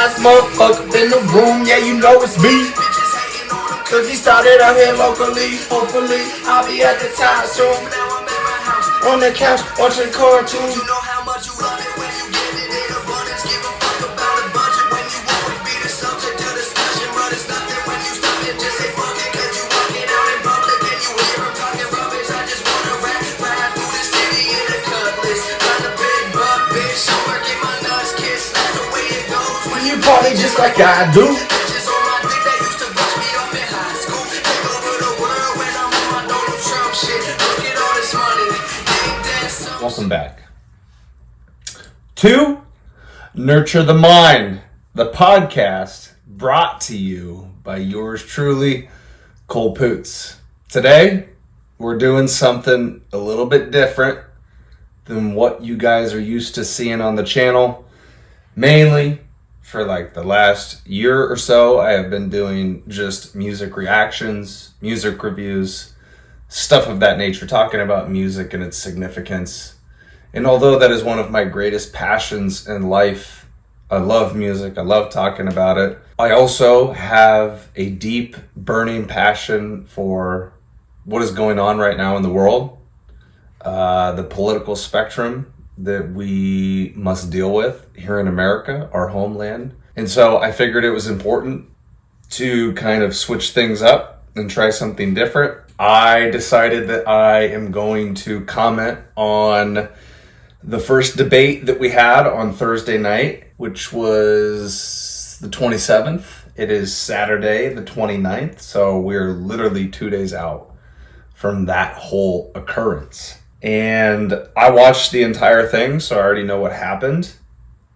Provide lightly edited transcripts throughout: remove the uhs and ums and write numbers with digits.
flies motherfucker in the room, yeah, you know it's me. Cause he started out here locally, hopefully I'll be at the top soon. On the couch, watching cartoons. You know how much you love it when you get it in abundance. Give a fuck about a budget when you always be the subject of discussion. But it's nothing when you stop it, just say fuck it. Cause you walking out in public and you hear him talking rubbish. I just wanna ride through the city in a cutlass. Got a big butt, bitch, I'm working my nuts, kiss. That's the way it goes when you party just like I do. Bitches on my dick, they used to brush me off in high school. Take over the world when I'm on my Donald Trump shit. Look at all this money. Welcome back to Nurture the Mind, the podcast brought to you by yours truly, Cole Poots. Today, we're doing something a little bit different than what you guys are used to seeing on the channel. Mainly, for like the last year or so, I have been doing just music reactions, music reviews, stuff of that nature, talking about music and its significance. And although that is one of my greatest passions in life, I love music, I love talking about it, I also have a deep, burning passion for what is going on right now in the world, the political spectrum that we must deal with here in America, our homeland. And so I figured it was important to kind of switch things up and try something different. I decided that I am going to comment on the first debate that we had on Thursday night, which was the 27th. It is Saturday, the 29th. So we're literally 2 days out from that whole occurrence. And I watched the entire thing, so I already know what happened.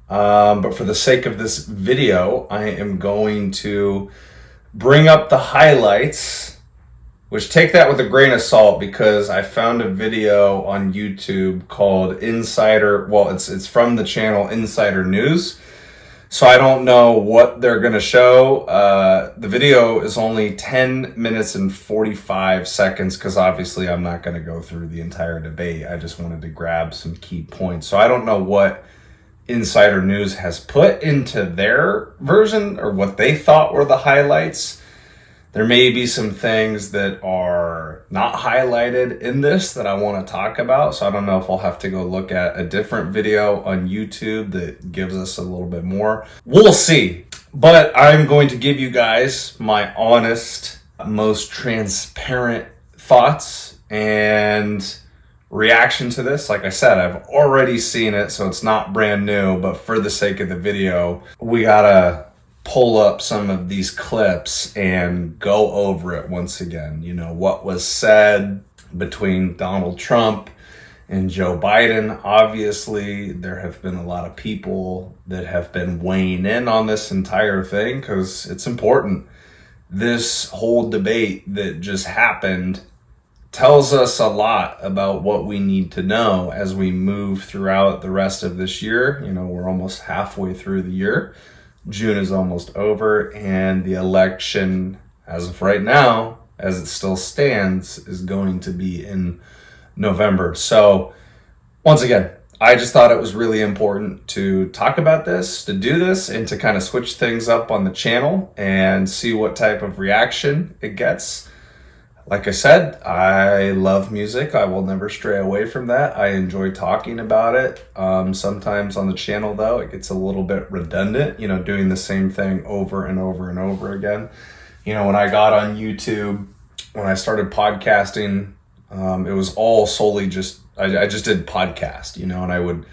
But for the sake of this video, I am going to bring up the highlights, which take that with a grain of salt, because I found a video on YouTube called Insider. Well, it's from the channel Insider News. So I don't know what they're going to show. The video is only 10 minutes and 45 seconds because obviously I'm not going to go through the entire debate. I just wanted to grab some key points. So I don't know what Insider News has put into their version or what they thought were the highlights. There may be some things that are not highlighted in this that I want to talk about. So I don't know if I'll have to go look at a different video on YouTube that gives us a little bit more. We'll see. But I'm going to give you guys my honest, most transparent thoughts and reaction to this. Like I said, I've already seen it, so it's not brand new. But for the sake of the video, we gotta pull up some of these clips and go over it once again. You know, what was said between Donald Trump and Joe Biden. Obviously, there have been a lot of people that have been weighing in on this entire thing because it's important. This whole debate that just happened tells us a lot about what we need to know as we move throughout the rest of this year. You know, we're almost halfway through the year. June is almost over, and the election, as of right now, as it still stands, is going to be in November. So, once again, I just thought it was really important to talk about this, to do this, and to kind of switch things up on the channel and see what type of reaction it gets. Like I said, I love music. I will never stray away from that. I enjoy talking about it. Sometimes on the channel, though, it gets a little bit redundant, you know, doing the same thing over and over and over again. You know, when I got on YouTube, when I started podcasting, it was all solely just, I just did podcast, you know, and I would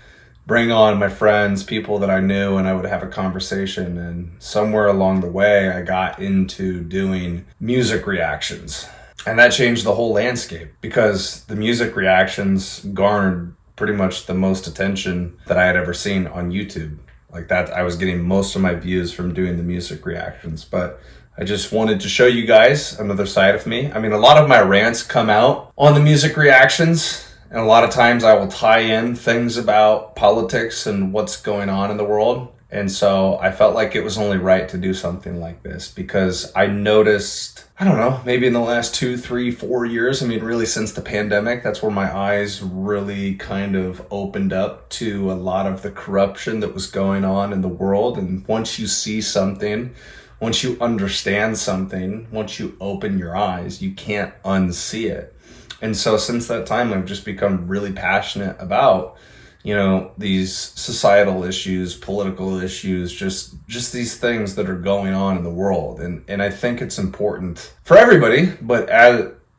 bring on my friends, people that I knew, and I would have a conversation. And somewhere along the way, I got into doing music reactions. And that changed the whole landscape because the music reactions garnered pretty much the most attention that I had ever seen on YouTube. Like that, I was getting most of my views from doing the music reactions. But I just wanted to show you guys another side of me. I mean, a lot of my rants come out on the music reactions. And a lot of times I will tie in things about politics and what's going on in the world. And so I felt like it was only right to do something like this because I noticed, I don't know, maybe in the last 2, 3, 4 years, I mean, really since the pandemic, that's where my eyes really kind of opened up to a lot of the corruption that was going on in the world. And once you see something, once you understand something, once you open your eyes, you can't unsee it. And so since that time, I've just become really passionate about, you know, these societal issues, political issues, just these things that are going on in the world. And I think it's important for everybody, but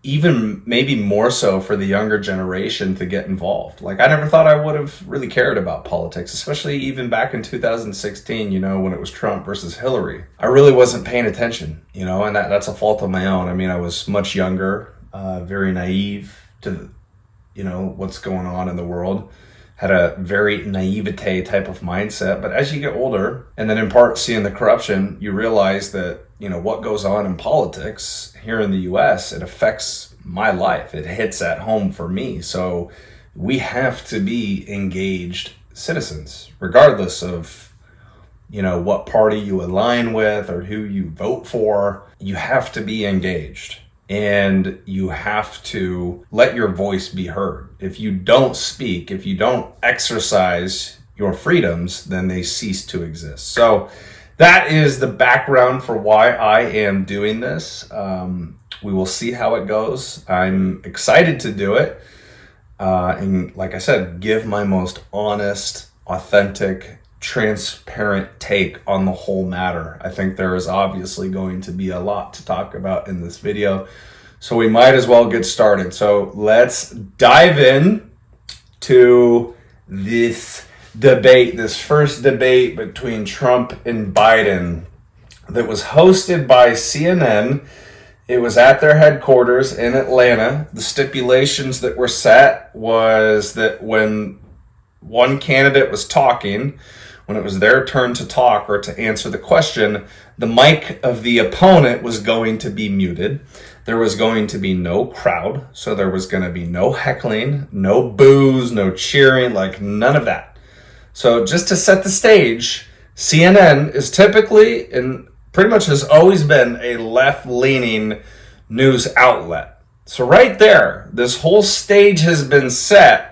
even maybe more so for the younger generation to get involved. Like, I never thought I would have really cared about politics, especially even back in 2016, you know, when it was Trump versus Hillary. I really wasn't paying attention, you know, and that's a fault of my own. I mean, I was much younger, very naive to, you know, what's going on in the world. Had a very naivete type of mindset. But as you get older, and then in part seeing the corruption, you realize that, you know, what goes on in politics here in the US, it affects my life. It hits at home for me. So we have to be engaged citizens, regardless of, you know, what party you align with or who you vote for. You have to be engaged. And you have to let your voice be heard. If you don't speak, if you don't exercise your freedoms, then they cease to exist. So that is the background for why I am doing this. We will see how it goes. I'm excited to do it. And like I said, give my most honest, authentic, transparent take on the whole matter. I think there is obviously going to be a lot to talk about in this video, so we might as well get started. So let's dive in to this debate, this first debate between Trump and Biden that was hosted by CNN. It was at their headquarters in Atlanta. The stipulations that were set was that when one candidate was talking, when it was their turn to talk or to answer the question, the mic of the opponent was going to be muted. There was going to be no crowd, so there was going to be no heckling, no boos, no cheering, like none of that. So just to set the stage, CNN is typically and pretty much has always been a left-leaning news outlet. So right there, this whole stage has been set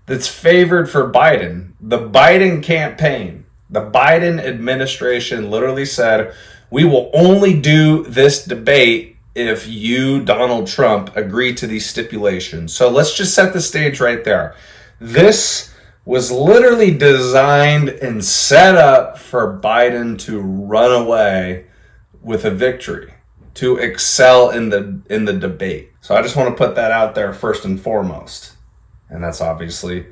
that's favored for Biden. The Biden campaign, the Biden administration literally said, we will only do this debate if you, Donald Trump, agree to these stipulations. So let's just set the stage right there. This was literally designed and set up for Biden to run away with a victory, to excel in the debate. So I just want to put that out there first and foremost. And that's obviously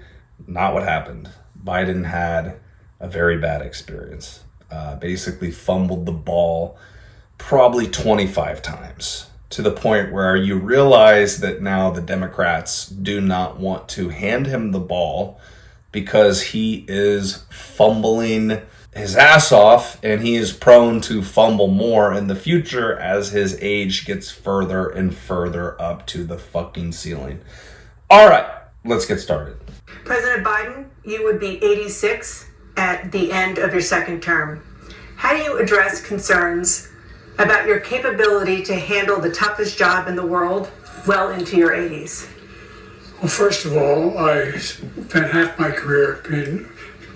not what happened. Biden had a very bad experience. Basically fumbled the ball probably 25 times, to the point where you realize that now the Democrats do not want to hand him the ball because he is fumbling his ass off, and he is prone to fumble more in the future as his age gets further and further up to the fucking ceiling. All right. Let's get started. President Biden, you would be 86 at the end of your second term. How do you address concerns about your capability to handle the toughest job in the world well into your 80s? Well, first of all, I spent half my career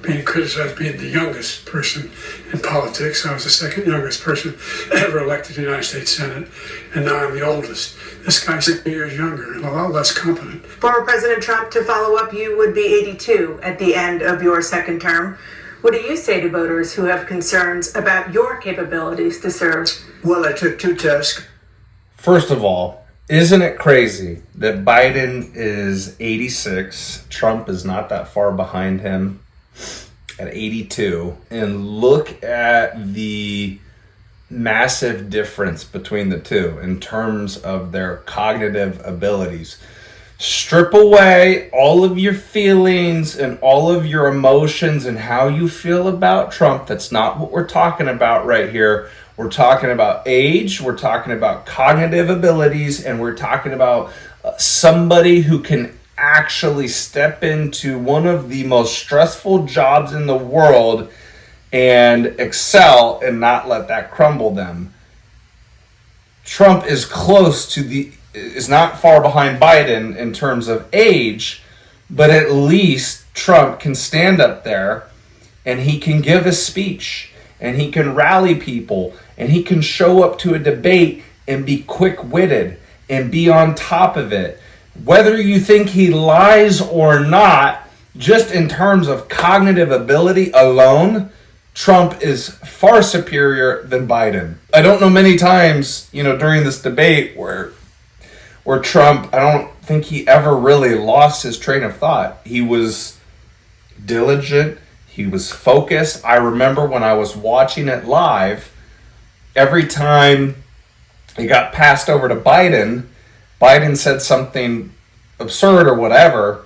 being criticized being the youngest person in politics. I was the second youngest person ever elected to the United States Senate, and now I'm the oldest. This guy's 6 years younger and a lot less competent. Former President Trump, to follow up, you would be 82 at the end of your second term. What do you say to voters who have concerns about your capabilities to serve? Well, I took 2 tests. First of all, isn't it crazy that Biden is 86, Trump is not that far behind him at 82, and look at the massive difference between the two in terms of their cognitive abilities. Strip away all of your feelings and all of your emotions and how you feel about Trump. That's not what we're talking about right here. We're talking about age, we're talking about cognitive abilities, and we're talking about somebody who can actually step into one of the most stressful jobs in the world and excel and not let that crumble them. Trump is is not far behind Biden in terms of age, but at least Trump can stand up there and he can give a speech and he can rally people and he can show up to a debate and be quick-witted and be on top of it. Whether you think he lies or not, just in terms of cognitive ability alone, Trump is far superior than Biden. I don't know many times, during this debate where Trump, I don't think he ever really lost his train of thought. He was diligent. He was focused. I remember when I was watching it live, every time it got passed over to Biden said something absurd or whatever,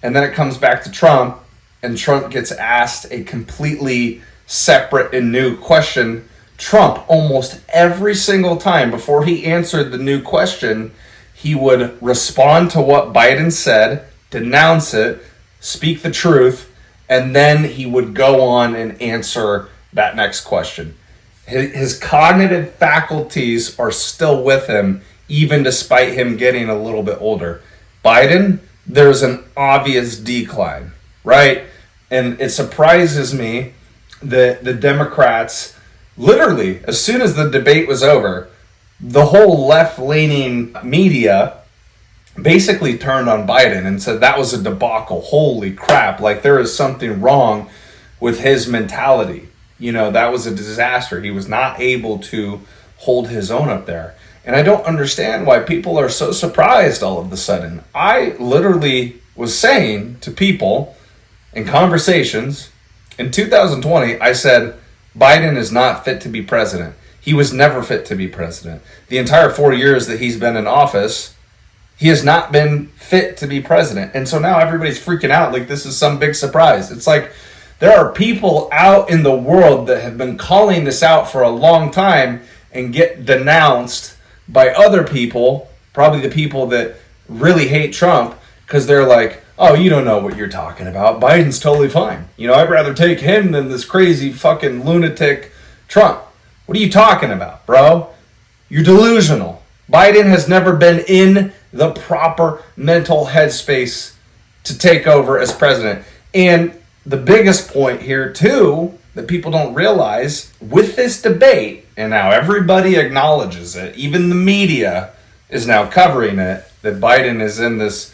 and then it comes back to Trump, and Trump gets asked a completely separate and new question. Trump, almost every single time before he answered the new question, he would respond to what Biden said, denounce it, speak the truth, and then he would go on and answer that next question. His cognitive faculties are still with him, even despite him getting a little bit older. Biden, there's an obvious decline, right? And it surprises me that the Democrats, literally, as soon as the debate was over, the whole left-leaning media basically turned on Biden and said that was a debacle. Holy crap, like there is something wrong with his mentality. That was a disaster. He was not able to hold his own up there. And I don't understand why people are so surprised all of a sudden. I literally was saying to people in conversations in 2020, I said, Biden is not fit to be president. He was never fit to be president. The entire 4 years that he's been in office, he has not been fit to be president. And so now everybody's freaking out like this is some big surprise. It's like there are people out in the world that have been calling this out for a long time and get denounced by other people, probably the people that really hate Trump, because they're like, oh, you don't know what you're talking about. Biden's totally fine. I'd rather take him than this crazy fucking lunatic Trump. What are you talking about, bro? You're delusional. Biden has never been in the proper mental headspace to take over as president. And the biggest point here, too, that people don't realize, with this debate, and now everybody acknowledges it, even the media is now covering it, that Biden is in this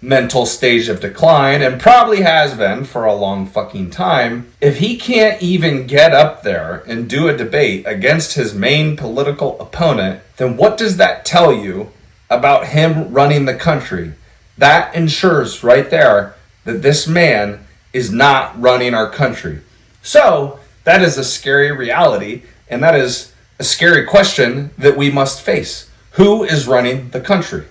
mental stage of decline, and probably has been for a long fucking time. If he can't even get up there and do a debate against his main political opponent, then what does that tell you about him running the country? That ensures right there that this man is not running our country. So that is a scary reality, and that is a scary question that we must face. Who is running the country?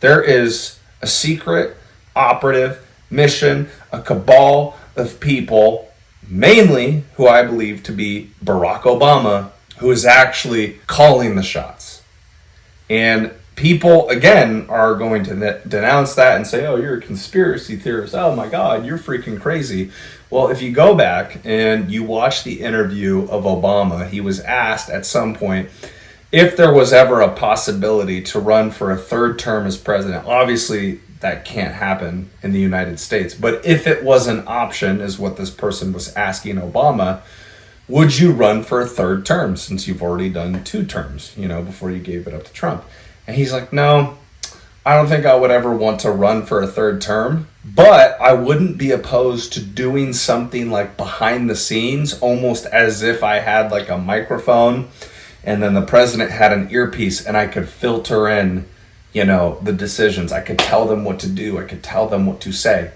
There is a secret operative mission, a cabal of people, mainly who I believe to be Barack Obama, who is actually calling the shots. And people, again, are going to denounce that and say, oh, you're a conspiracy theorist. Oh my God, you're freaking crazy. Well, if you go back and you watch the interview of Obama, he was asked at some point if there was ever a possibility to run for a third term as president. Obviously, that can't happen in the United States. But if it was an option, is what this person was asking Obama, would you run for a third term since you've already done 2 terms, before you gave it up to Trump? And he's like, no, I don't think I would ever want to run for a third term, but I wouldn't be opposed to doing something like behind the scenes, almost as if I had like a microphone and then the president had an earpiece and I could filter in, the decisions. I could tell them what to do. I could tell them what to say.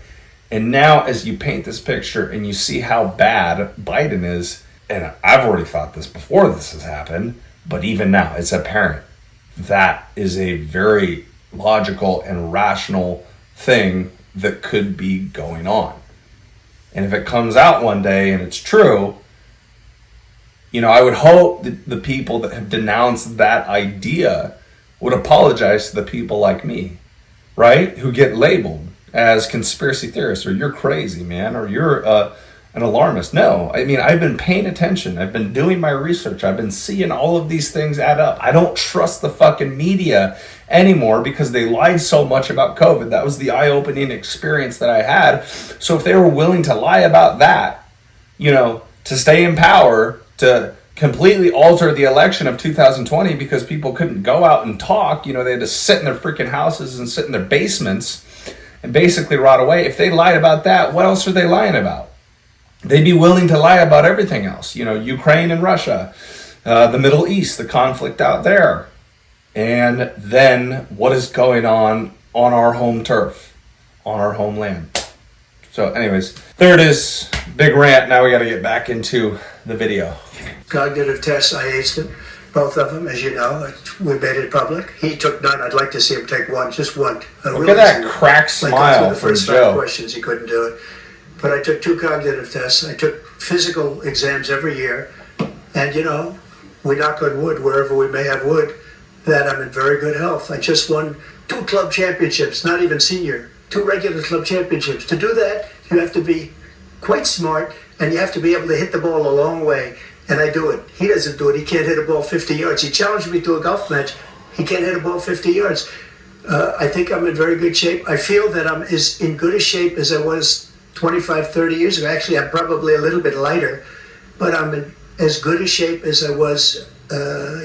And now as you paint this picture and you see how bad Biden is, and I've already thought this before this has happened, but even now it's apparent. That is a very logical and rational thing that could be going on. And if it comes out one day and it's true, I would hope that the people that have denounced that idea would apologize to the people like me, right? Who get labeled as conspiracy theorists, or you're crazy, man, or you're an alarmist. No, I mean, I've been paying attention. I've been doing my research. I've been seeing all of these things add up. I don't trust the fucking media anymore because they lied so much about COVID. That was the eye-opening experience that I had. So if they were willing to lie about that, you know, to stay in power, to completely alter the election of 2020 because people couldn't go out and talk, you know, they had to sit in their freaking houses and sit in their basements and basically rot away. If they lied about that, what else are they lying about? They'd be willing to lie about everything else. You know, Ukraine and Russia, the Middle East, the conflict out there. And then what is going on our home turf, on our homeland. So anyways, there it is. Big rant. Now we got to get back into the video. Cognitive tests, I aced them. Both of them, as you know. We made it public. He took none. I'd like to see him take one, just one. Look at that crack smile from first Joe. 5 questions, he couldn't do it. But I took 2 cognitive tests. I took physical exams every year. And, you know, we knock on wood, wherever we may have wood, that I'm in very good health. I just won 2 club championships, not even senior, 2 regular club championships. To do that, you have to be quite smart, and you have to be able to hit the ball a long way. And I do it. He doesn't do it. He can't hit a ball 50 yards. He challenged me to a golf match. He can't hit a ball 50 yards. I think I'm in very good shape. I feel that I'm as in good a shape as I was 25, 30 years ago. Actually, I'm probably a little bit lighter, but I'm in as good a shape as I was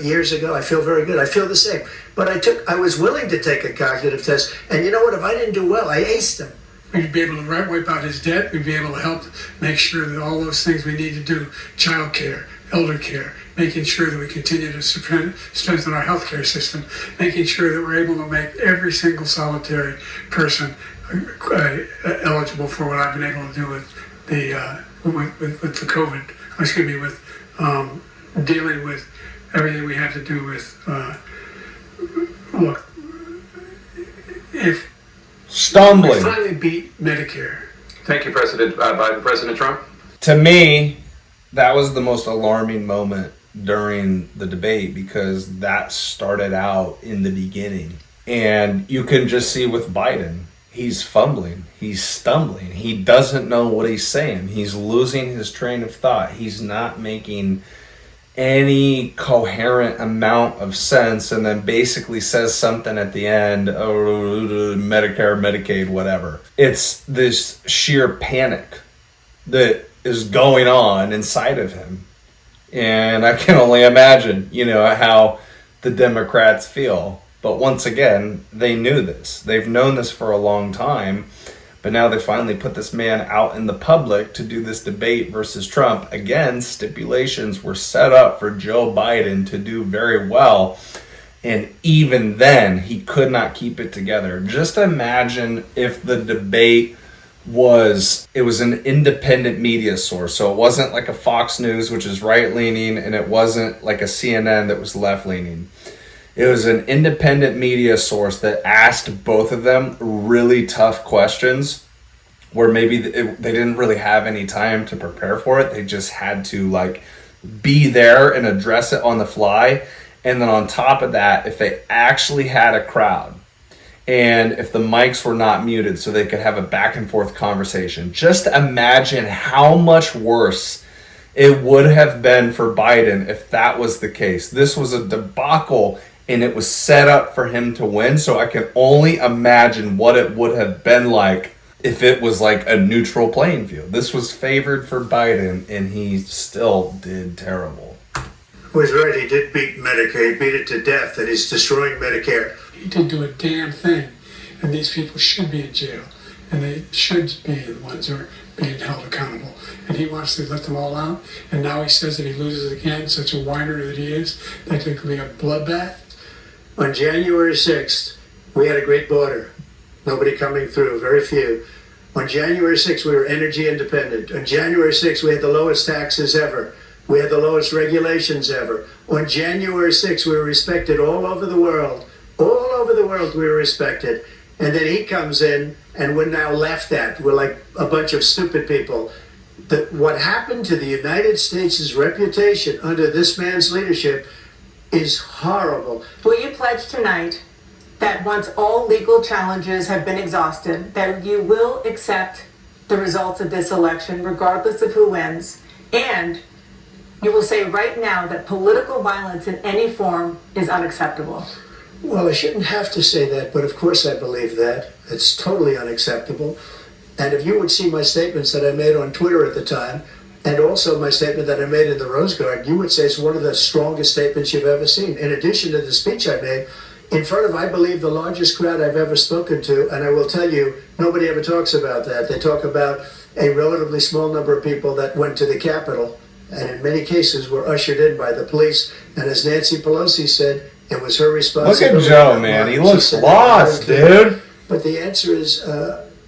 years ago. I feel very good. I feel the same. But I was willing to take a cognitive test. And you know what? If I didn't do well, I aced them. We'd be able to wipe out his debt. We'd be able to help make sure that all those things we need to do, child care, elder care, making sure that we continue to strengthen our healthcare system, making sure that we're able to make every single solitary person eligible for what I've been able to do with the COVID, with dealing with everything we have to do with, look, if Stumbling. we finally beat Medicare. Thank you, President Biden. President Trump? To me, that was the most alarming moment during the debate because that started out in the beginning. And you can just see with Biden, he's fumbling, he's stumbling, he doesn't know what he's saying, he's losing his train of thought, he's not making any coherent amount of sense, and then basically says something at the end, oh, Medicare, Medicaid, whatever. It's this sheer panic that is going on inside of him. And I can only imagine, you know, how the Democrats feel. But once again, they knew this. They've known this for a long time. But now they finally put this man out in the public to do this debate versus Trump. Again, stipulations were set up for Joe Biden to do very well. And even then, he could not keep it together. Just imagine if the debate was an independent media source. So it wasn't like a Fox News, which is right-leaning, and it wasn't like a CNN that was left-leaning. It was an independent media source that asked both of them really tough questions where maybe they didn't really have any time to prepare for it. They just had to like be there and address it on the fly. And then on top of that, if they actually had a crowd and if the mics were not muted so they could have a back and forth conversation, just imagine how much worse it would have been for Biden if that was the case. This was a debacle and it was set up for him to win. So I can only imagine what it would have been like if it was like a neutral playing field. This was favored for Biden and he still did terrible. Was right, he did beat Medicare, he beat it to death, and he's destroying Medicare. He didn't do a damn thing. And these people should be in jail. And they should be the ones who are being held accountable. And he wants to let them all out. And now he says that he loses again, such a whiner that he is, that it could be a bloodbath. On January 6th, we had a great border. Nobody coming through, very few. On January 6th, we were energy independent. On January 6th, we had the lowest taxes ever. We had the lowest regulations ever. On January 6th, we were respected all over the world. All over the world, we were respected. And then he comes in, and we're now laughed at. We're like a bunch of stupid people. What happened to the United States' reputation under this man's leadership is horrible. Will you pledge tonight that once all legal challenges have been exhausted, that you will accept the results of this election, regardless of who wins, and you will say right now that political violence in any form is unacceptable. Well, I shouldn't have to say that, but of course I believe that. It's totally unacceptable. And if you would see my statements that I made on Twitter at the time, and also my statement that I made in the Rose Garden, you would say it's one of the strongest statements you've ever seen. In addition to the speech I made, in front of, I believe, the largest crowd I've ever spoken to, and I will tell you, nobody ever talks about that. They talk about a relatively small number of people that went to the Capitol, and in many cases were ushered in by the police. And as Nancy Pelosi said, it was her responsibility. Look at Joe, man. He looks lost, dude. But the answer is,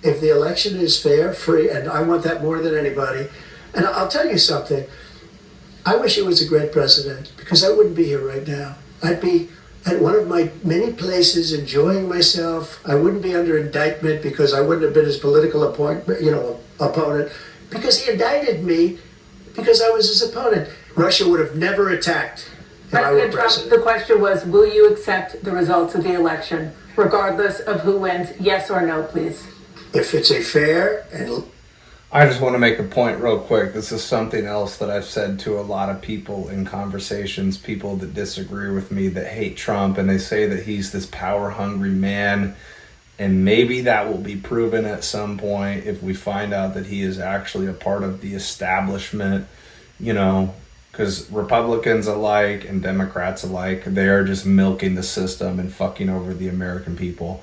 if the election is fair, free, and I want that more than anybody. And I'll tell you something. I wish he was a great president, because I wouldn't be here right now. I'd be at one of my many places enjoying myself. I wouldn't be under indictment because I wouldn't have been his political opponent, because he indicted me because I was his opponent. Russia would have never attacked if I were president. The question was, will you accept the results of the election, regardless of who wins? Yes or no, please. If it's a fair and... I just want to make a point real quick. This is something else that I've said to a lot of people in conversations, people that disagree with me, that hate Trump, and they say that he's this power-hungry man, and maybe that will be proven at some point if we find out that he is actually a part of the establishment, because Republicans alike and Democrats alike, they are just milking the system and fucking over the American people.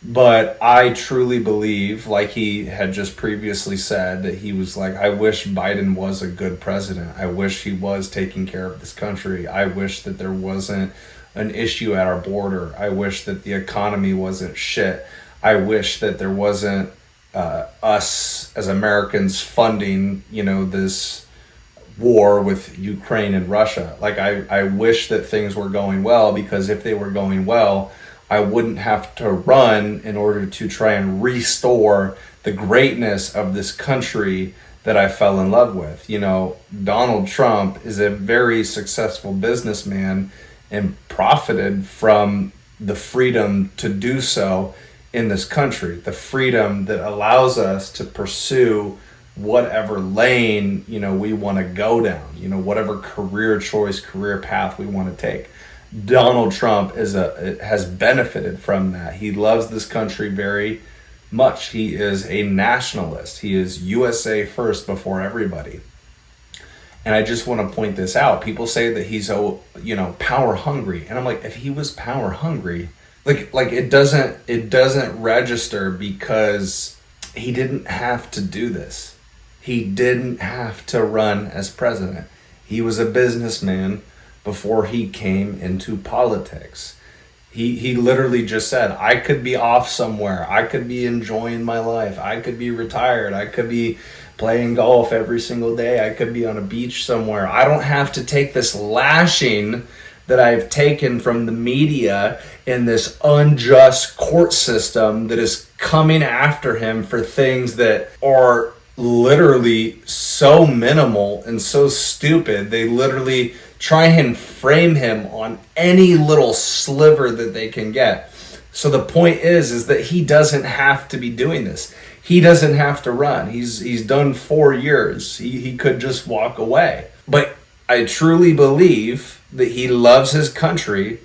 But I truly believe, like he had just previously said, that he was like, I wish Biden was a good president. I wish he was taking care of this country. I wish that there wasn't an issue at our border. I wish that the economy wasn't shit. I wish that there wasn't us as Americans funding, this war with Ukraine and Russia. Like, I wish that things were going well, because if they were going well, I wouldn't have to run in order to try and restore the greatness of this country that I fell in love with. Donald Trump is a very successful businessman and profited from the freedom to do so in this country, the freedom that allows us to pursue whatever lane, we want to go down, whatever career choice, career path we want to take. Donald Trump has benefited from that. He loves this country very much. He is a nationalist. He is USA first before everybody. And I just want to point this out. People say that he's power hungry, and I'm like, if he was power hungry, like it doesn't register, because he didn't have to do this. He didn't have to run as president. He was a businessman before he came into politics. He literally just said, I could be off somewhere. I could be enjoying my life. I could be retired. I could be playing golf every single day. I could be on a beach somewhere. I don't have to take this lashing that I've taken from the media in this unjust court system that is coming after him for things that are literally so minimal and so stupid. They literally try and frame him on any little sliver that they can get. So the point is that he doesn't have to be doing this. He doesn't have to run. He's done 4 years. He could just walk away. But I truly believe that he loves his country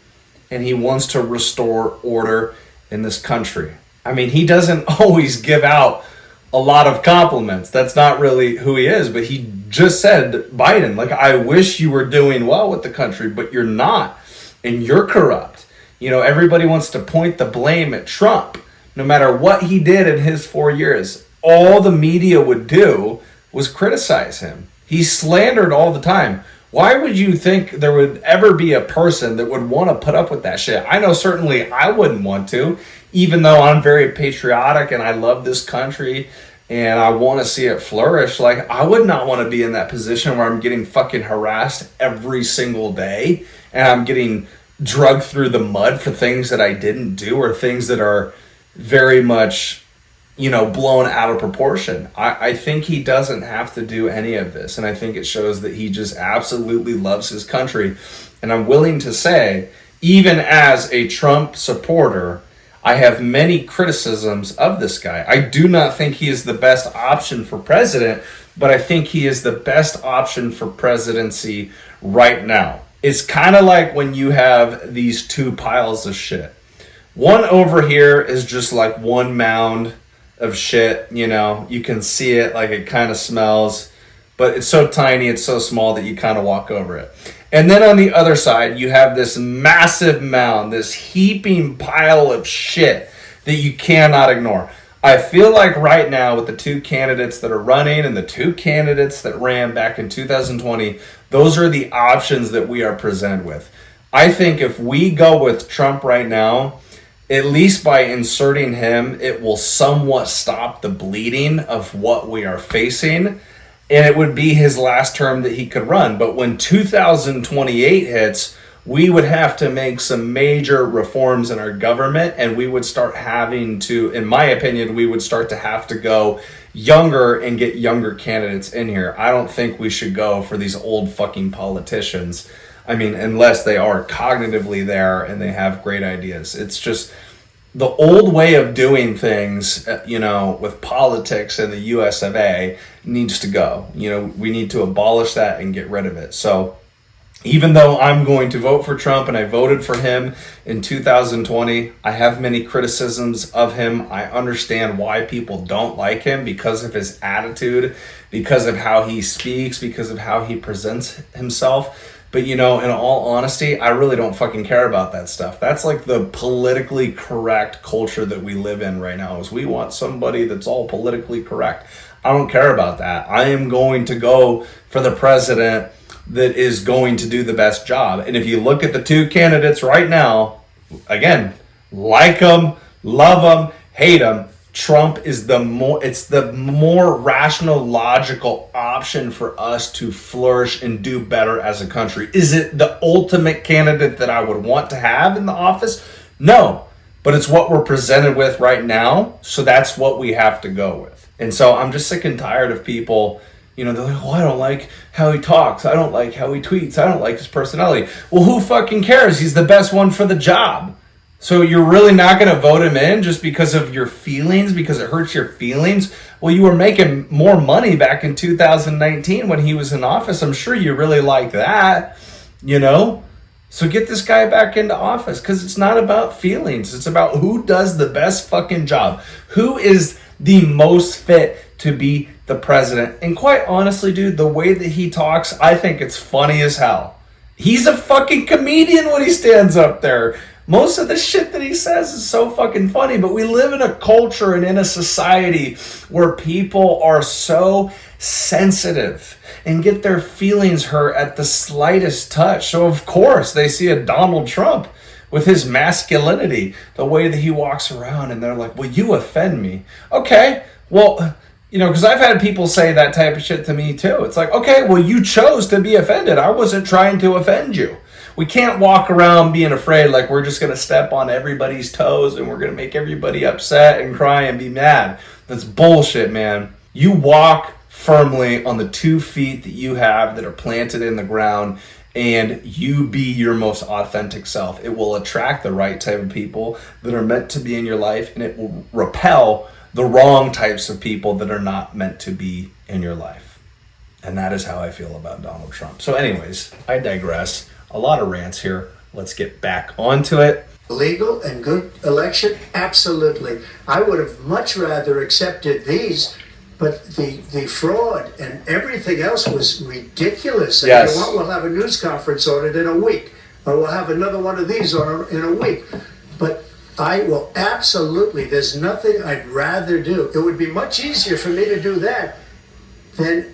and he wants to restore order in this country. I mean, he doesn't always give out a lot of compliments. That's not really who he is, but he just said, Biden, I wish you were doing well with the country, but you're not, and you're corrupt. Everybody wants to point the blame at Trump. No matter what he did in his 4 years, all the media would do was criticize him. He's slandered all the time. Why would you think there would ever be a person that would want to put up with that shit? I know certainly I wouldn't want to, even though I'm very patriotic and I love this country and I want to see it flourish. I would not want to be in that position where I'm getting fucking harassed every single day and I'm getting drugged through the mud for things that I didn't do, or things that are very much, blown out of proportion. I think he doesn't have to do any of this. And I think it shows that he just absolutely loves his country. And I'm willing to say, even as a Trump supporter, I have many criticisms of this guy. I do not think he is the best option for president, but I think he is the best option for presidency right now. It's kind of like when you have these two piles of shit. One over here is just like one mound of shit, you know, you can see it, like it kind of smells, but it's so tiny, it's so small that you kind of walk over it. And then on the other side, you have this massive mound, this heaping pile of shit that you cannot ignore. I feel like right now with the two candidates that are running and the two candidates that ran back in 2020, those are the options that we are presented with. I think if we go with Trump right now, at least by inserting him, it will somewhat stop the bleeding of what we are facing. And it would be his last term that he could run. But when 2028 hits, we would have to make some major reforms in our government, and we would start having to, in my opinion, we would start to have to go younger and get younger candidates in here. I don't think we should go for these old fucking politicians. I mean, unless they are cognitively there and they have great ideas. It's just the old way of doing things, you know, with politics in the US of A needs to go. You know, we need to abolish that and get rid of it. So even though I'm going to vote for Trump and I voted for him in 2020, I have many criticisms of him. I understand why people don't like him because of his attitude, because of how he speaks, because of how he presents himself. But, you know, in all honesty, I really don't fucking care about that stuff. That's like the politically correct culture that we live in right now, is we want somebody that's all politically correct. I don't care about that. I am going to go for the president that is going to do the best job. And if you look at the two candidates right now, again, like them, love them, hate them, Trump is the more rational, logical option for us to flourish and do better as a country. Is it the ultimate candidate that I would want to have in the office? No, but it's what we're presented with right now. So that's what we have to go with. And so I'm just sick and tired of people, you know, they're like, oh, I don't like how he talks. I don't like how he tweets. I don't like his personality. Well, who fucking cares? He's the best one for the job. So you're really not going to vote him in just because of your feelings, because it hurts your feelings? Well, you were making more money back in 2019 when he was in office. I'm sure you really like that, you know? So get this guy back into office, because it's not about feelings. It's about who does the best fucking job. Who is the most fit to be the president? And quite honestly, dude, the way that he talks, I think it's funny as hell. He's a fucking comedian when he stands up there. Most of the shit that he says is so fucking funny, but we live in a culture and in a society where people are so sensitive and get their feelings hurt at the slightest touch. So of course they see a Donald Trump with his masculinity, the way that he walks around, and they're like, well, you offend me. Okay, well, you know, because I've had people say that type of shit to me too. It's like, okay, well, you chose to be offended. I wasn't trying to offend you. We can't walk around being afraid like we're just going to step on everybody's toes and we're going to make everybody upset and cry and be mad. That's bullshit, man. You walk firmly on the 2 feet that you have that are planted in the ground, and you be your most authentic self. It will attract the right type of people that are meant to be in your life, and it will repel the wrong types of people that are not meant to be in your life. And that is how I feel about Donald Trump. So anyways, I digress. A lot of rants here. Let's get back onto it. Legal and good election? Absolutely. I would have much rather accepted these, but the fraud and everything else was ridiculous. And yes. You know what? We'll have a news conference on it in a week, or we'll have another one of these in a week. But I will absolutely, there's nothing I'd rather do. It would be much easier for me to do that than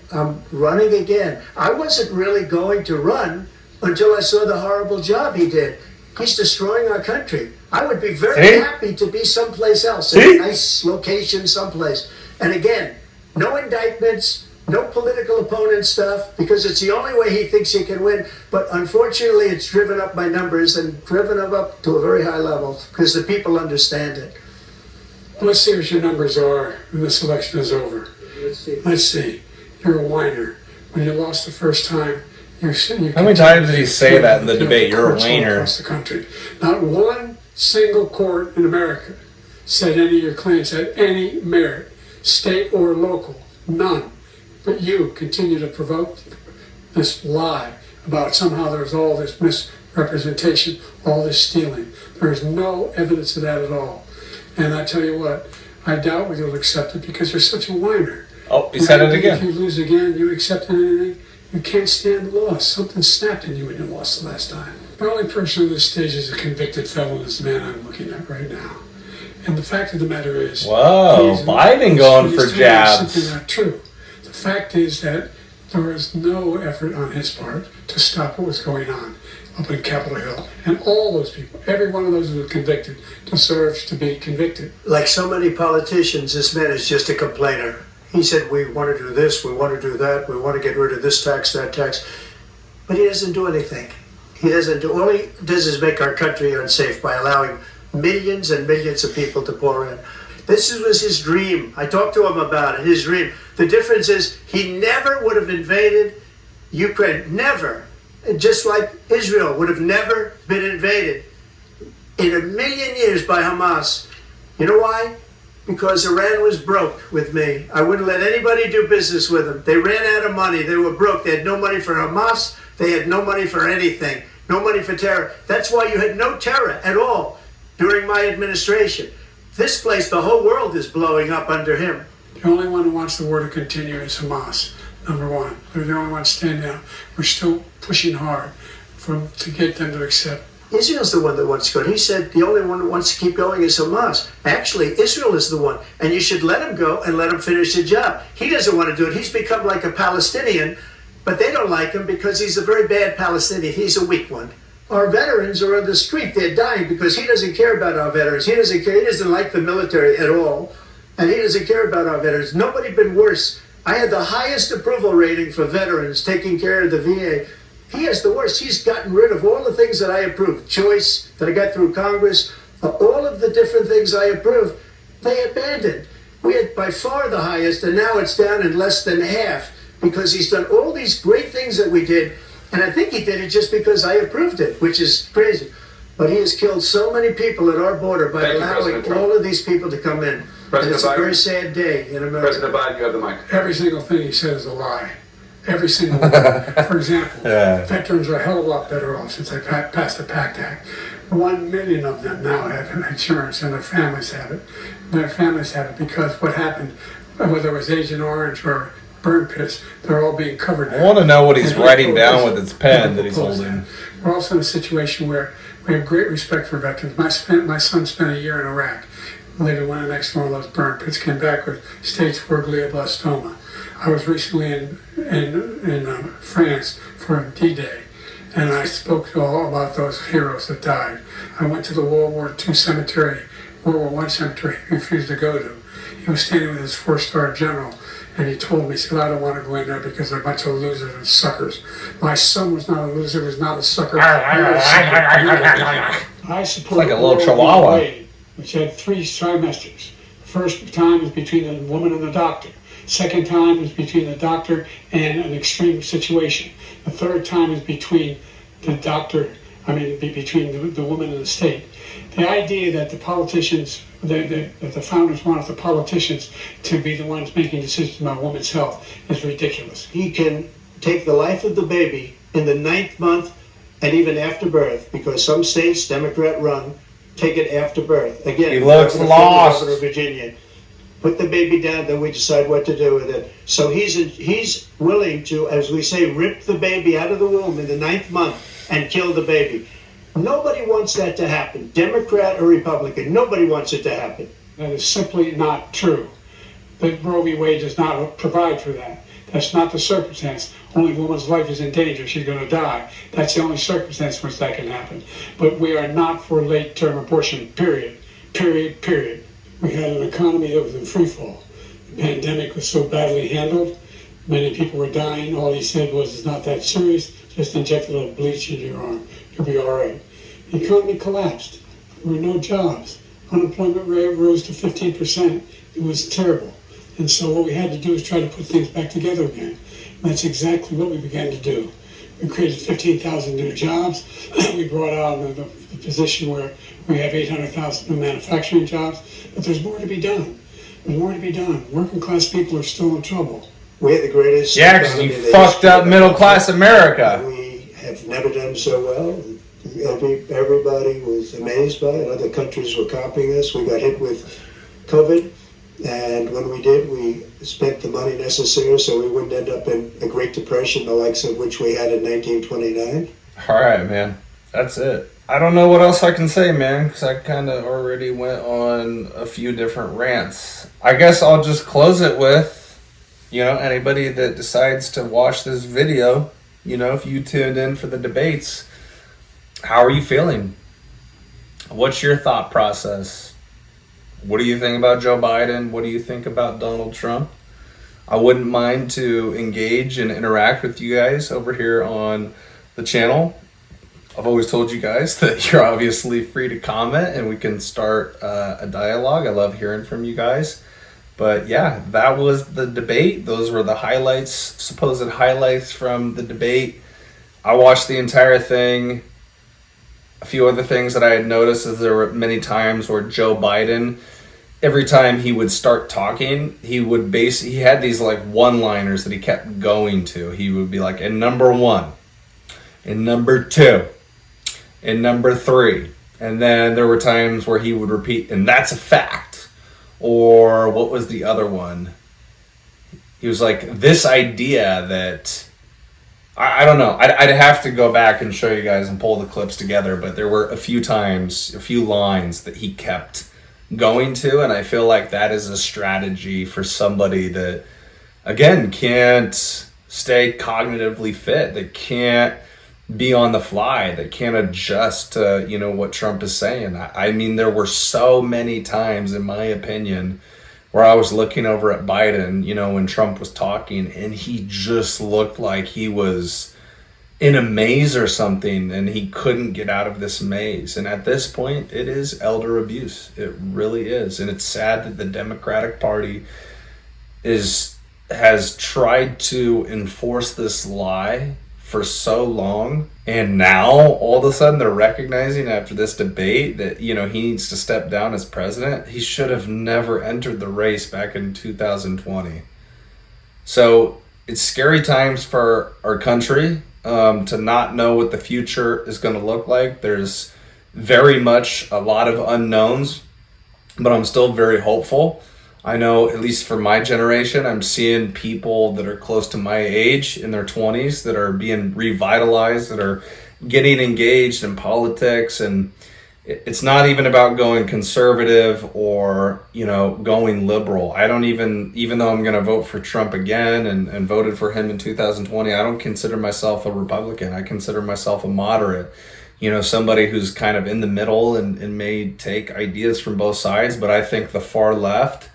running again. I wasn't really going to run until I saw the horrible job he did. He's destroying our country. I would be very happy to be someplace else, in a nice location someplace. And again, no indictments, no political opponent stuff, because it's the only way he thinks he can win. But unfortunately, it's driven up my numbers and driven them up to a very high level because the people understand it. Well, let's see what your numbers are when this election is over. Let's see. You're a whiner. When you lost the first time, how many times did he say that in the debate? You're a whiner. Across the country. Not one single court in America said any of your claims had any merit, state or local, none. But you continue to provoke this lie about somehow there's all this misrepresentation, all this stealing. There is no evidence of that at all. And I tell you what, I doubt whether you'll accept it because you're such a whiner. Oh, he said it again. If you lose again, you accept anything. You can't stand the loss. Something snapped in you when you lost the last time. The only person on this stage is a convicted felon is the man I'm looking at right now. And the fact of the matter is... Whoa, Biden going for jabs. Simply not true. The fact is that there was no effort on his part to stop what was going on up in Capitol Hill. And all those people, every one of those who were convicted, deserves to be convicted. Like so many politicians, this man is just a complainer. He said, we want to do this, we want to do that, we want to get rid of this tax, that tax. But he doesn't do anything. He doesn't do, all he does is make our country unsafe by allowing millions and millions of people to pour in. This was his dream. I talked to him about it, his dream. The difference is he never would have invaded Ukraine, never. Just like Israel would have never been invaded in a million years by Hamas. You know why? Because Iran was broke with me. I wouldn't let anybody do business with them. They ran out of money. They were broke. They had no money for Hamas. They had no money for anything. No money for terror. That's why you had no terror at all during my administration. This place, the whole world is blowing up under him. The only one who wants the war to continue is Hamas, number one. They're the only ones standing out. We're still pushing hard to get them to accept. Israel's the one that wants to go. He said the only one who wants to keep going is Hamas. Actually, Israel is the one. And you should let him go and let him finish the job. He doesn't want to do it. He's become like a Palestinian, but they don't like him because he's a very bad Palestinian. He's a weak one. Our veterans are on the street. They're dying because he doesn't care about our veterans. He doesn't care. He doesn't like the military at all. And he doesn't care about our veterans. Nobody been worse. I had the highest approval rating for veterans taking care of the VA. He has the worst. He's gotten rid of all the things that I approved. Choice that I got through Congress, all of the different things I approved, they abandoned. We had by far the highest, and now it's down in less than half because he's done all these great things that we did. And I think he did it just because I approved it, which is crazy. But he has killed so many people at our border by allowing all of these people to come in. And it's a very sad day in America. President Biden, you have the mic. Every single thing he said is a lie. Every single one. For example, veterans are a hell of a lot better off since they passed the PACT Act. 1 million of them now have insurance and their families have it. Their families have it because what happened, whether it was Agent Orange or burn pits, they're all being covered now. I want to know what he's writing down with his pen that he's holding. We're also in a situation where we have great respect for veterans. My son spent a year in Iraq. Later went next to one of those burn pits, came back with stage 4 glioblastoma. I was recently in France for D-Day, and I spoke all about those heroes that died. I went to the World War II cemetery, World War I cemetery he refused to go to. He was standing with his 4-star general, and he told me, he said, I don't want to go in there because they're a bunch of losers and suckers. My son was not a loser, was not a sucker. I support like a little chihuahua. Which had 3 trimesters. The first time was between the woman and the doctor. Second time is between the doctor and an extreme situation. The third time is between the doctor, between the woman and the state. The idea that the politicians, that the founders wanted the politicians to be the ones making decisions about women's health is ridiculous. He can take the life of the baby in the 9th month and even after birth, because some states, Democrat run, take it after birth. Again, he looks lost. Governor of Virginia. Put the baby down, then we decide what to do with it. So he's willing to, as we say, rip the baby out of the womb in the 9th month and kill the baby. Nobody wants that to happen, Democrat or Republican. Nobody wants it to happen. That is simply not true. That Roe v. Wade does not provide for that. That's not the circumstance. Only a woman's life is in danger. She's going to die. That's the only circumstance in which that can happen. But we are not for late-term abortion, period. Period, period. We had an economy that was in free fall. The pandemic was so badly handled. Many people were dying. All he said was, it's not that serious. Just inject a little bleach into your arm. You'll be all right. The economy collapsed. There were no jobs. Unemployment rate rose to 15%. It was terrible. And so what we had to do is try to put things back together again. And that's exactly what we began to do. We created 15,000 new jobs. We brought out the position where we have 800,000 new manufacturing jobs. But there's more to be done. There's more to be done. Working class people are still in trouble. We had the greatest. Yeah, because you fucked up middle class America. We have never done so well. Everybody was amazed by it. Other countries were copying us. We got hit with COVID, and when we did, we spent the money necessary so we wouldn't end up in a Great Depression, the likes of which we had in 1929. All right, man. That's it. I don't know what else I can say, man, because I kind of already went on a few different rants. I guess I'll just close it with, anybody that decides to watch this video, if you tuned in for the debates, how are you feeling? What's your thought process? What do you think about Joe Biden? What do you think about Donald Trump? I wouldn't mind to engage and interact with you guys over here on the channel. I've always told you guys that you're obviously free to comment and we can start a dialogue. I love hearing from you guys. But yeah, that was the debate. Those were the highlights, supposed highlights from the debate. I watched the entire thing. A few other things that I had noticed is there were many times where Joe Biden, every time he would start talking, he had these like one-liners that he kept going to. He would be like, in number 1, in number 2, in number 3. And then there were times where he would repeat, and that's a fact. Or what was the other one? He was like, this idea that, I don't know. I'd have to go back and show you guys and pull the clips together, but there were a few lines that he kept going to, and I feel like that is a strategy for somebody that, again, can't stay cognitively fit, that can't be on the fly, that can't adjust to, what Trump is saying. I mean, there were so many times, in my opinion, where I was looking over at Biden, when Trump was talking, and he just looked like he was in a maze or something, and he couldn't get out of this maze. And at this point, it is elder abuse. It really is. And it's sad that the Democratic Party has tried to enforce this lie for so long, and now all of a sudden they're recognizing after this debate that he needs to step down as president. He should have never entered the race back in 2020. So it's scary times for our country, to not know what the future is going to look like. There's very much a lot of unknowns, but I'm still very hopeful. I know, at least for my generation, I'm seeing people that are close to my age in their 20s that are being revitalized, that are getting engaged in politics. And it's not even about going conservative or, going liberal. I don't even though I'm going to vote for Trump again and voted for him in 2020, I don't consider myself a Republican. I consider myself a moderate. Somebody who's kind of in the middle and may take ideas from both sides. But I think the far left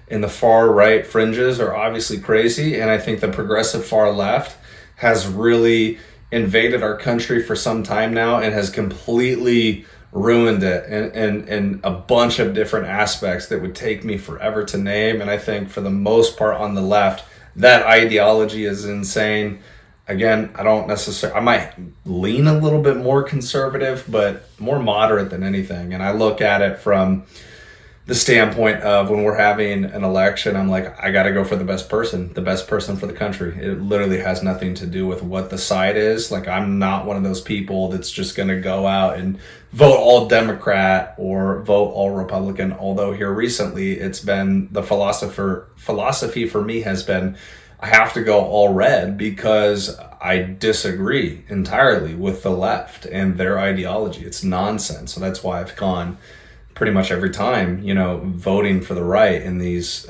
and the far right fringes are obviously crazy. And I think the progressive far left has really invaded our country for some time now and has completely ruined it in a bunch of different aspects that would take me forever to name. And I think for the most part on the left, that ideology is insane. Again, I might lean a little bit more conservative, but more moderate than anything. And I look at it from the standpoint of when we're having an election, I'm like, I got to go for the best person for the country. It literally has nothing to do with what the side is. Like, I'm not one of those people that's just going to go out and vote all Democrat or vote all Republican. Although here recently, it's been the philosophy for me has been, I have to go all red because I disagree entirely with the left and their ideology. It's nonsense. So that's why I've gone pretty much every time, voting for the right in these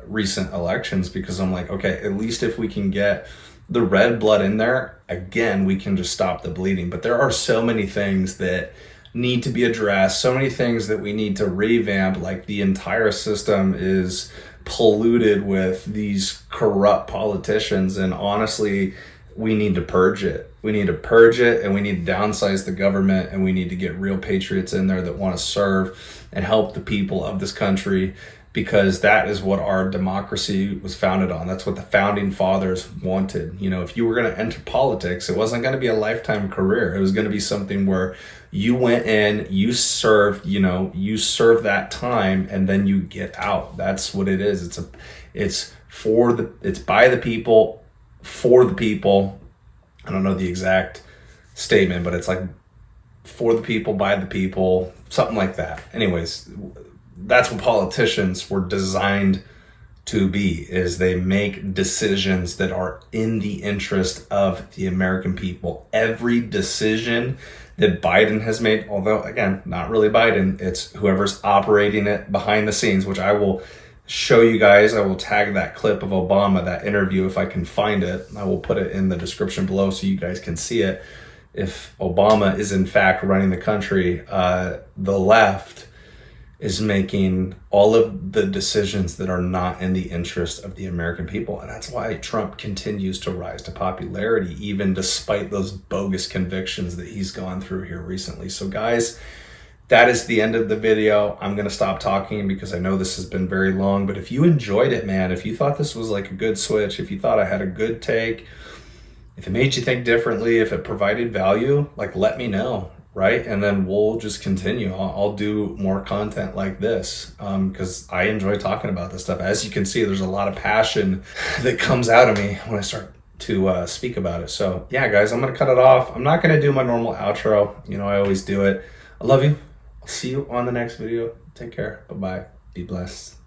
recent elections, because I'm like, okay, at least if we can get the red blood in there, again, we can just stop the bleeding. But there are so many things that need to be addressed, so many things that we need to revamp. Like, the entire system is polluted with these corrupt politicians, and honestly, we need to purge it. We need to purge it, and we need to downsize the government, and we need to get real patriots in there that want to serve and help the people of this country because that is what our democracy was founded on. That's what the founding fathers wanted. You know, if you were going to enter politics, it wasn't going to be a lifetime career. It was going to be something where you went in, you served, you serve that time, and then you get out. That's what it is. It's by the people, for the people. I don't know the exact statement, but it's like for the people, by the people, something like that. Anyways, that's what politicians were designed to be, is they make decisions that are in the interest of the American people. Every decision that Biden has made, although again, not really Biden, it's whoever's operating it behind the scenes, which I will show you guys. I will tag that clip of Obama, that interview, if I can find it. I will put it in the description below so you guys can see it. If Obama is in fact running the country, the left is making all of the decisions that are not in the interest of the American people. And that's why Trump continues to rise to popularity, even despite those bogus convictions that he's gone through here recently. So guys, that is the end of the video. I'm going to stop talking because I know this has been very long, but if you enjoyed it, man, if you thought this was like a good switch, if you thought I had a good take, if it made you think differently, if it provided value, like let me know. Right? And then we'll just continue. I'll do more content like this because I enjoy talking about this stuff. As you can see, there's a lot of passion that comes out of me when I start to speak about it. So yeah, guys, I'm going to cut it off. I'm not going to do my normal outro. I always do it. I love you. I'll see you on the next video. Take care. Bye-bye. Be blessed.